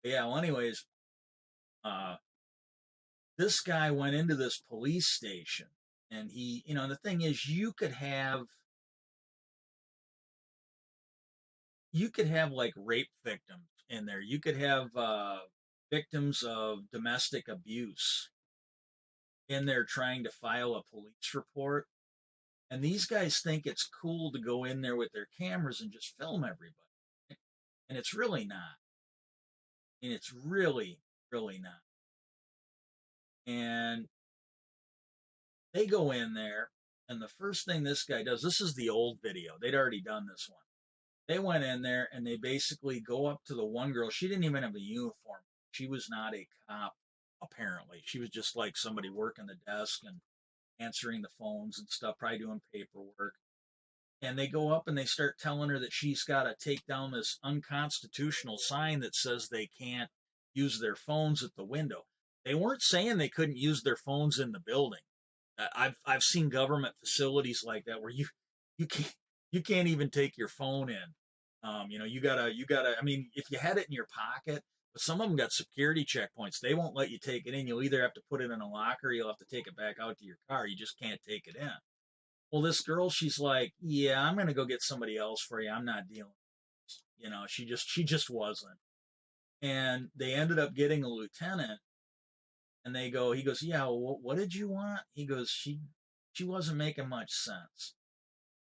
Yeah, well, anyways, uh, this guy went into this police station and the thing is, you could have like rape victims in there. You could have victims of domestic abuse in there trying to file a police report. And these guys think it's cool to go in there with their cameras and just film everybody. And it's really not. And it's really, really not. And they go in there, and the first thing this guy does, this is the old video. They'd already done this one. They went in there and they basically go up to the one girl. She didn't even have a uniform. She was not a cop, apparently. She was just like somebody working the desk and answering the phones and stuff, probably doing paperwork. And they go up and they start telling her that she's got to take down this unconstitutional sign that says they can't use their phones at the window. They weren't saying they couldn't use their phones in the building. I've seen government facilities like that where you can't you can't even take your phone in. You gotta. I mean, if you had it in your pocket, but some of them got security checkpoints. They won't let you take it in. You'll either have to put it in a locker, or you'll have to take it back out to your car. You just can't take it in. Well, this girl, she's like, yeah, I'm gonna go get somebody else for you. I'm not dealing. She just wasn't. And they ended up getting a lieutenant, and he goes, yeah, well, what did you want? He goes, she wasn't making much sense.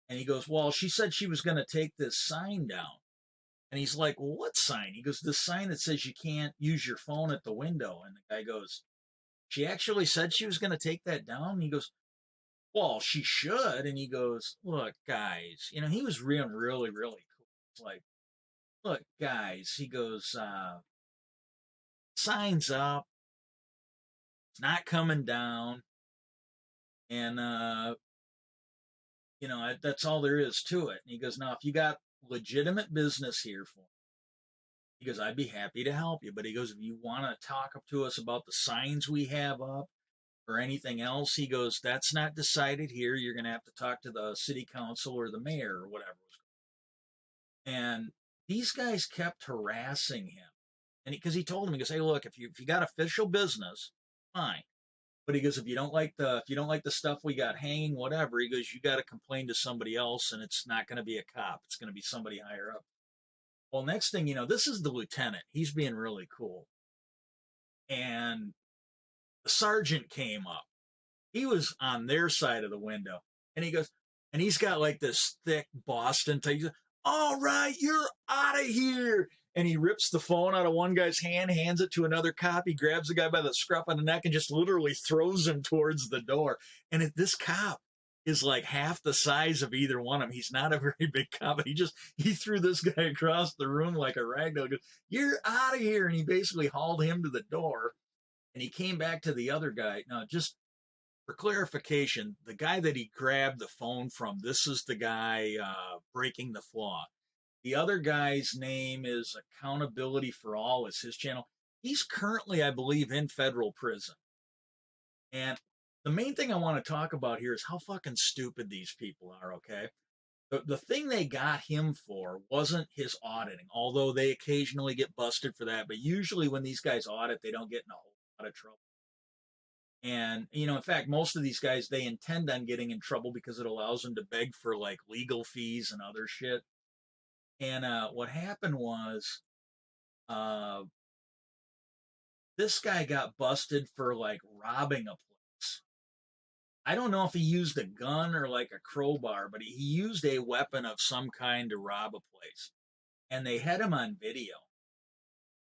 And he goes, well, she said she was gonna take this sign down. And he's like, well, what sign? He goes, the sign that says you can't use your phone at the window. And the guy goes, she actually said she was gonna take that down. And he goes, well, she should. And he goes, look, guys, he was really, really, really cool. It's like, look, guys, he goes, signs up, it's not coming down. And, that's all there is to it. And he goes, now, if you got legitimate business here for me, he goes, I'd be happy to help you. But he goes, if you want to talk up to us about the signs we have up or anything else, he goes, that's not decided here. You're going to have to talk to the city council or the mayor or whatever. And these guys kept harassing him. And because he told him, he goes, hey, look, if you got official business, fine. But he goes, if you don't like the stuff we got hanging, whatever, he goes, you got to complain to somebody else, and it's not going to be a cop. It's going to be somebody higher up. Well, next thing you know, this is the lieutenant. He's being really cool, and the sergeant came up. He was on their side of the window, and he goes, and he's got like this thick Boston type. He goes, all right, you're out of here. And he rips the phone out of one guy's hand, hands it to another cop. He grabs the guy by the scruff of the neck and just literally throws him towards the door. And this cop is like half the size of either one of them. He's not a very big cop, but he threw this guy across the room like a rag doll. He goes, you're out of here. And he basically hauled him to the door. And he came back to the other guy. Now, just for clarification, the guy that he grabbed the phone from, this is the guy breaking the flaw. The other guy's name is Accountability for All, is his channel. He's currently, I believe, in federal prison. And the main thing I want to talk about here is how fucking stupid these people are, okay? The thing they got him for wasn't his auditing, although they occasionally get busted for that. But usually when these guys audit, they don't get in a whole lot of trouble. And, in fact, most of these guys, they intend on getting in trouble because it allows them to beg for like legal fees and other shit. And what happened was uh, this guy got busted for like robbing a place. I don't know if he used a gun or like a crowbar, but he used a weapon of some kind to rob a place. And they had him on video.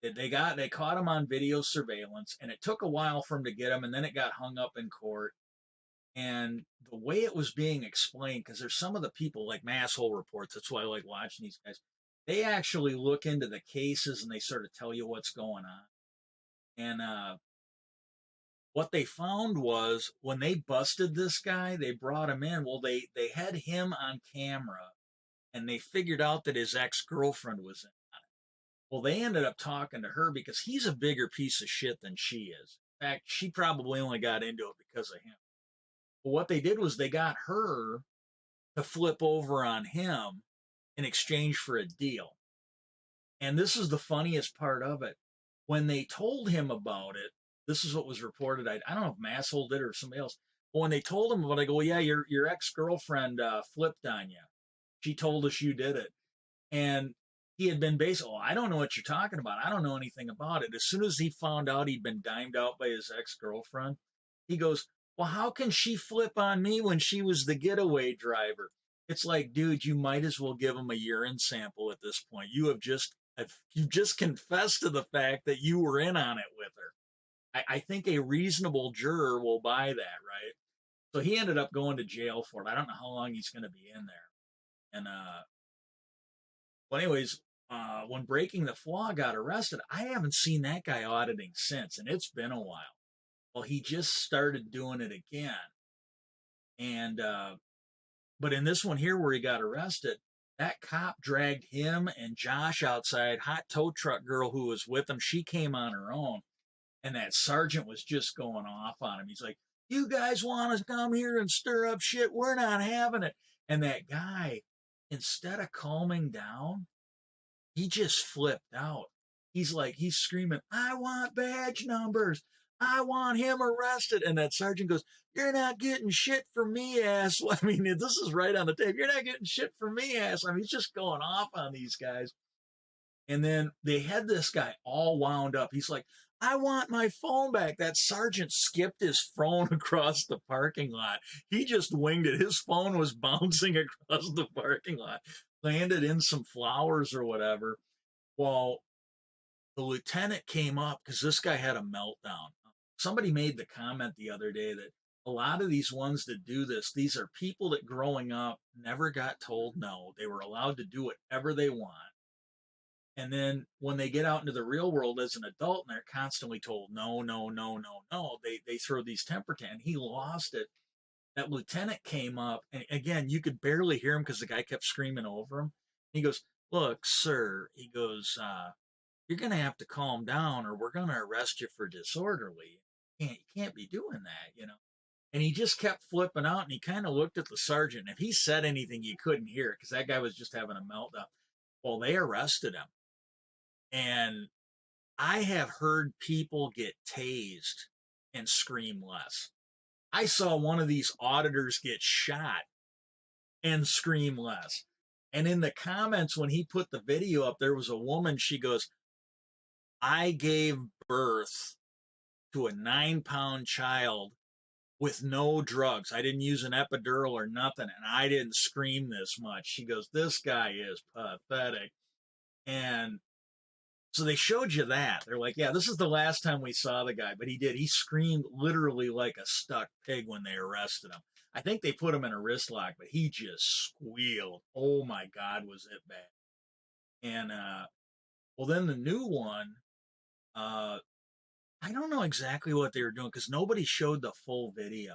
They caught him on video surveillance, and it took a while for him to get him, and then it got hung up in court. And the way it was being explained, because there's some of the people like Masshole Reports, that's why I like watching these guys. They actually look into the cases and they sort of tell you what's going on. And what they found was when they busted this guy, they brought him in. Well, they had him on camera, and they figured out that his ex girlfriend was in on it. Well, they ended up talking to her because he's a bigger piece of shit than she is. In fact, she probably only got into it because of him. But what they did was they got her to flip over on him in exchange for a deal. And this is the funniest part of it. when they told him about it, this is what was reported. I don't know if Masshole did it or somebody else. But when they told him about it, I go, well, yeah, your ex girlfriend flipped on you. She told us you did it, and he had been basically, oh, I don't know what you're talking about. I don't know anything about it. As soon as he found out he'd been dimed out by his ex girlfriend, he goes, well, how can she flip on me when she was the getaway driver? It's like, dude, you might as well give him a urine sample at this point. You've just confessed to the fact that you were in on it with her. I think a reasonable juror will buy that, right? So he ended up going to jail for it. I don't know how long he's going to be in there. And well, anyways, when Breaking the Flaw got arrested, I haven't seen that guy auditing since, and it's been a while. Well, he just started doing it again, and but in this one here where he got arrested, that cop dragged him and Josh outside. Hot tow truck girl who was with him, she came on her own, and that sergeant was just going off on him. He's like, "You guys want to come here and stir up shit? We're not having it." And that guy, instead of calming down, he just flipped out. He's screaming, I want badge numbers. I want him arrested. And that sergeant goes, you're not getting shit from me, ass. I mean, this is right on the tape. You're not getting shit from me, ass. I mean, he's just going off on these guys. And then they had this guy all wound up. He's like, I want my phone back. That sergeant skipped his phone across the parking lot. He just winged it. His phone was bouncing across the parking lot, landed in some flowers or whatever. Well, the lieutenant came up because this guy had a meltdown. Somebody made the comment the other day that a lot of these ones that do this, these are people that growing up never got told no. They were allowed to do whatever they want. And then when they get out into the real world as an adult and they're constantly told no, no, no, no, no, they throw these temper tantrums. He lost it. That lieutenant came up, and again, you could barely hear him because the guy kept screaming over him. He goes, look, sir, he goes, you're going to have to calm down or we're going to arrest you for disorderly. You can't be doing that, you know. And he just kept flipping out and he kind of looked at the sergeant. If he said anything, you couldn't hear it because that guy was just having a meltdown. Well, they arrested him. And I have heard people get tased and scream less. I saw one of these auditors get shot and scream less. And in the comments, when he put the video up, there was a woman, she goes, I gave birth to a 9-pound child with no drugs. I didn't use an epidural or nothing, and I didn't scream this much. She goes, this guy is pathetic. And so they showed you that. They're like, yeah, this is the last time we saw the guy, but he did. He screamed literally like a stuck pig when they arrested him. I think they put him in a wrist lock, but he just squealed. Oh my God, was it bad. And, well, then the new one, I don't know exactly what they were doing because nobody showed the full video,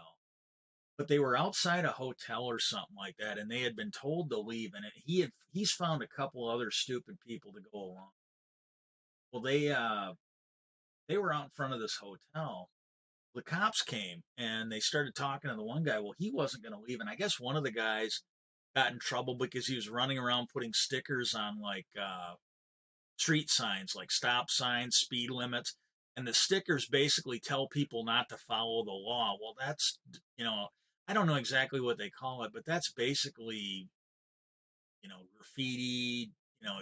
but they were outside a hotel or something like that, and they had been told to leave, and he's found a couple other stupid people to go along. Well, they were out in front of this hotel. The cops came and they started talking to the one guy. Well, he wasn't going to leave, and I guess one of the guys got in trouble because he was running around putting stickers on like street signs, like stop signs, speed limits, and the stickers basically tell people not to follow the law. Well, that's, you know, I don't know exactly what they call it, but that's basically, graffiti, you know,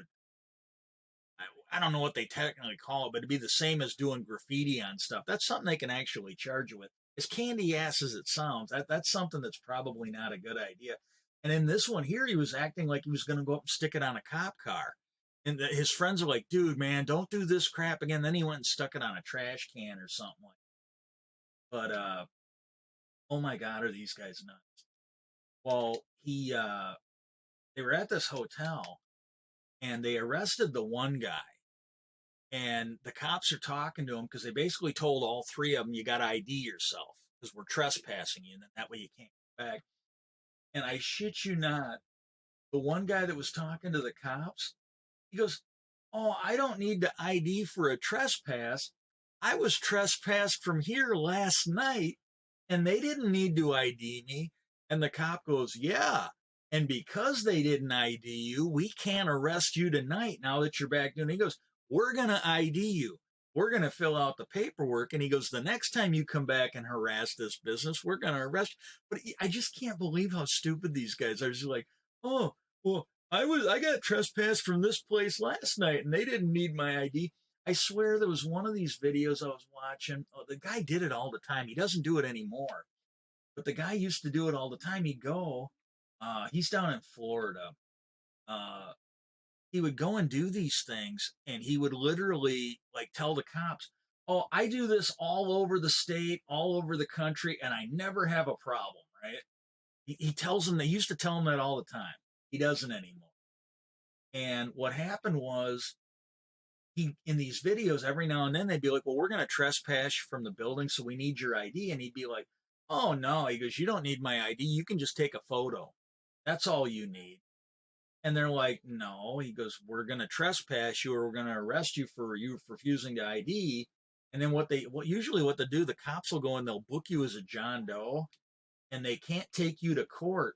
I don't know what they technically call it, but it'd be the same as doing graffiti on stuff. That's something they can actually charge you with. As candy ass as it sounds, that's something that's probably not a good idea. And in this one here, he was acting like he was going to go up and stick it on a cop car. And his friends are like, dude, man, don't do this crap again. Then he went and stuck it on a trash can or something like that. But, oh my God, are these guys nuts? Well, they were at this hotel and they arrested the one guy. And the cops are talking to him because they basically told all three of them, you got to ID yourself because we're trespassing you. And then that way you can't get back. And I shit you not, the one guy that was talking to the cops, he goes, oh, I don't need to ID for a trespass. I was trespassed from here last night and they didn't need to ID me. And the cop goes, yeah. And because they didn't ID you, we can't arrest you tonight now that you're back. And he goes, we're going to ID you. we're going to fill out the paperwork. And he goes, the next time you come back and harass this business, we're going to arrest you. But I just can't believe how stupid these guys are. Just like, oh, well, I got trespassed from this place last night and they didn't need my ID. I swear there was one of these videos I was watching. Oh, the guy did it all the time. He doesn't do it anymore, but the guy used to do it all the time. He'd go, he's down in Florida. Uh, he would go and do these things and he would literally like tell the cops, oh, I do this all over the state, all over the country, and I never have a problem, right? He tells them, they used to tell him that all the time. He doesn't anymore. And what happened was, he in these videos every now and then they'd be like, well, we're going to trespass from the building, so we need your ID. And he'd be like, oh no, he goes, you don't need my ID, you can just take a photo, that's all you need. And they're like, no. He goes, we're going to trespass you, or we're going to arrest you for refusing to ID. And then usually what they do, the cops will go and they'll book you as a John Doe, and they can't take you to court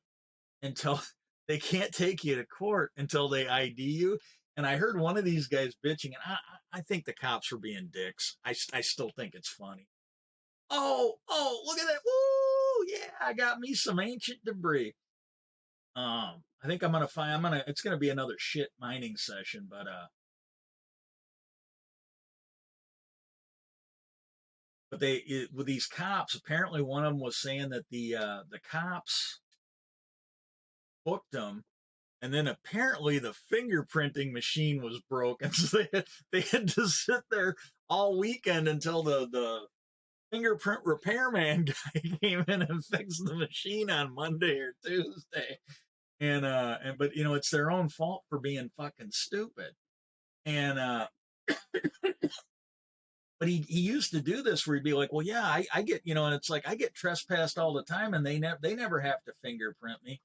until they can't take you to court until they ID you. And I heard one of these guys bitching, and I think the cops were being dicks. I still think it's funny. Oh, look at that! Woo! Yeah, I got me some ancient debris. I think I'm gonna find. I'm gonna. It's gonna be another shit mining session, but with these cops. Apparently, one of them was saying that the cops booked them, and then apparently the fingerprinting machine was broken, so they had to sit there all weekend until the fingerprint repairman guy came in and fixed the machine on Monday or Tuesday. And but it's their own fault for being fucking stupid. And but he used to do this where he'd be like, well, yeah, I get, and it's like, I get trespassed all the time and they never have to fingerprint me.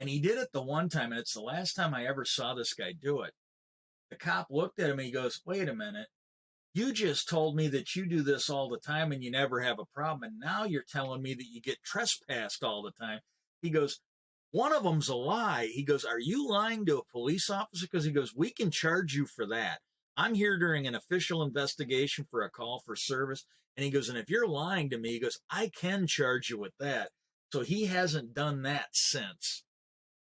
And he did it the one time, and it's the last time I ever saw this guy do it. The cop looked at him and he goes, wait a minute, you just told me that you do this all the time and you never have a problem, and now you're telling me that you get trespassed all the time. He goes, one of them's a lie. He goes, are you lying to a police officer? Because he goes, we can charge you for that. I'm here during an official investigation for a call for service. And he goes, and if you're lying to me, he goes, I can charge you with that. So he hasn't done that since.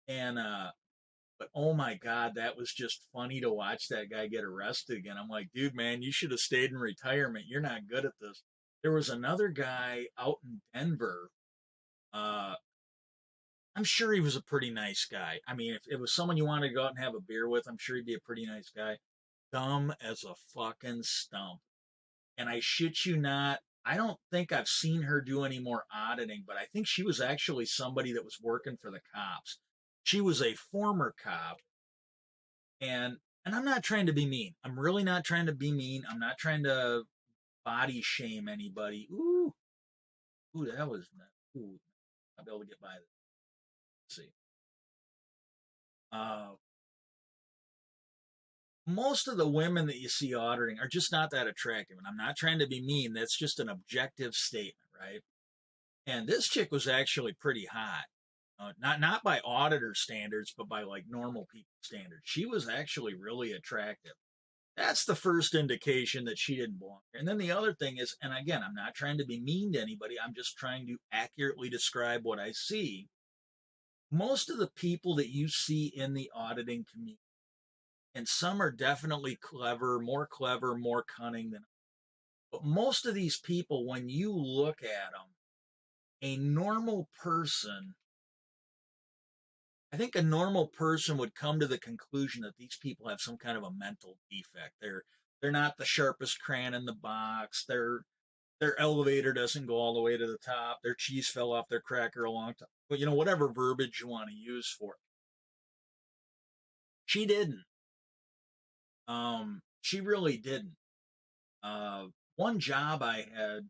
And but oh my God, that was just funny to watch that guy get arrested again. I'm like, dude, man, you should have stayed in retirement. You're not good at this. There was another guy out in Denver. Uh, I'm sure he was a pretty nice guy. I mean, if it was someone you wanted to go out and have a beer with, I'm sure he'd be a pretty nice guy. Dumb as a fucking stump. And I shit you not, I don't think I've seen her do any more auditing, but I think she was actually somebody that was working for the cops. She was a former cop, and I'm not trying to be mean. I'm really not trying to be mean. I'm not trying to body shame anybody. Ooh, that was ooh. I'll be able to get by this. Let's see. Uh, most of the women that you see auditing are just not that attractive, and I'm not trying to be mean. That's just an objective statement, right? And this chick was actually pretty hot. Not by auditor standards, but by like normal people standards. She was actually really attractive. That's the first indication that she didn't belong here. And then the other thing is, and again, I'm not trying to be mean to anybody, I'm just trying to accurately describe what I see. Most of the people that you see in the auditing community, and some are definitely clever, more cunning than, but most of these people, when you look at them, a normal person, I think a normal person would come to the conclusion that these people have some kind of a mental defect. They're not the sharpest crayon in the box. Their elevator doesn't go all the way to the top. Their cheese fell off their cracker a long time. But whatever verbiage you want to use for it. She didn't. She really didn't. One job I had,